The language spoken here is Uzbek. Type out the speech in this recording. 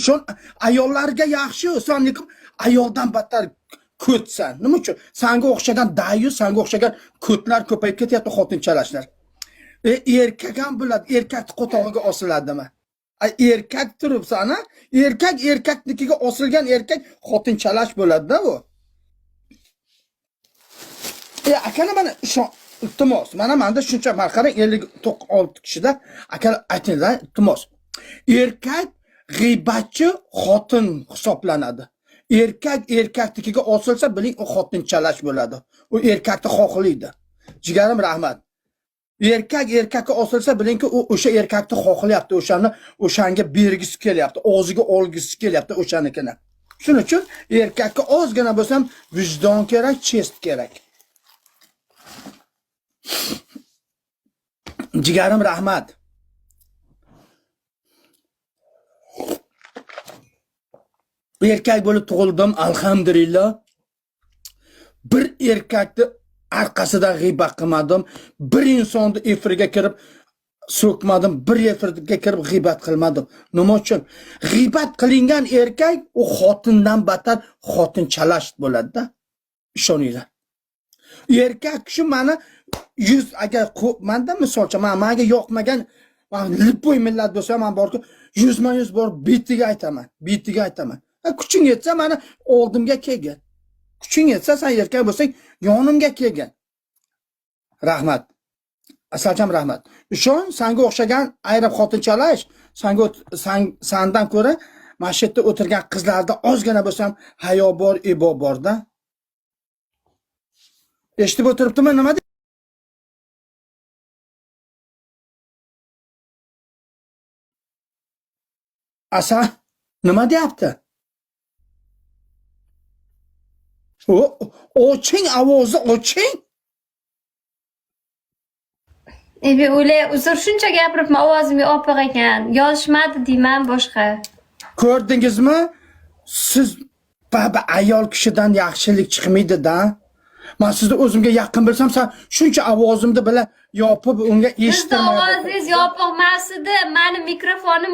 Shon ayollarga yaxshi, sen ayoldan battar ko'tsan. Nima uchun? Senga o'xshagan dayu, senga o'xshagan ko'tlar ko'payib ketyapti, xotinchalashlar. Erkak ham bo'ladi, erkakni qo'tog'iga osiladimi? Erkak turibsan, erkaknikiga osilgan erkak xotinchalash bo'ladi-da u. Akana mana iltimos, manda shuncha marqarang 56 kishida aka aytinglar, iltimos. Erkak g'iybatchi xotin hisoblanadi. Erkaknikiga osilsa, biling u xotinchalash bo'ladi. U erkakni xohlaydi. Jigarim rahmat. Erkakka osilsa, bilingki u o'sha erkakni xohlayapti, o'shanga bergisi kelyapti, o'ziga olgisi kelyapti o'shanikini. Shuning uchun erkakka ozgina bo'lsam vijdon kerak, chest kerak. Jigarim rahmat. Erkak bo'lib tug'ildim, alhamdulillah. Bir erkakni arkasidan g'iybat qilmadim, bir insonni efirga kirib so'kmadim, bir efirga kirib g'iybat qilmadim. Nima uchun? G'iybat qilingan erkak u xotindan battar xotinchalash bo'ladi-da. Ishoninglar. Erkak kishi mana 100 agar menda misolcha, menga yoqmagan lipoy millat bo'lsa, men borku 100 bor betiga aytaman. Kuching yetsa mana oldimga kelgin. Kuching yetsa, sen erkak bo'lsang, yonimga kelgin. Rahmat. Asalcham rahmat. Ishon, senga o'xshagan ayrim xotinchalash, sendan ko'ra mana shu yerda o'tirgan qizlarda ozgina bo'lsam hayo bor, ebo bor-da. Eshitib o'tiribdimi, nima deyapti? Asa, nima deyapti? O'ching, ovozni o'ching. O'ylay, uzr shuncha gapiribman, ovozim yopiq ekan. Yozishmadi deyman boshqa. Ko'rdingizmi? Siz baba ayol kishidan yaxshilik chiqmaydi-da. Men sizni o'zimga yaqin bilsam, sen shuncha ovozimni bilan yopib unga eshittirmayapsiz. Sizni ovozingiz yopiq emas edi. Meni mikrofonim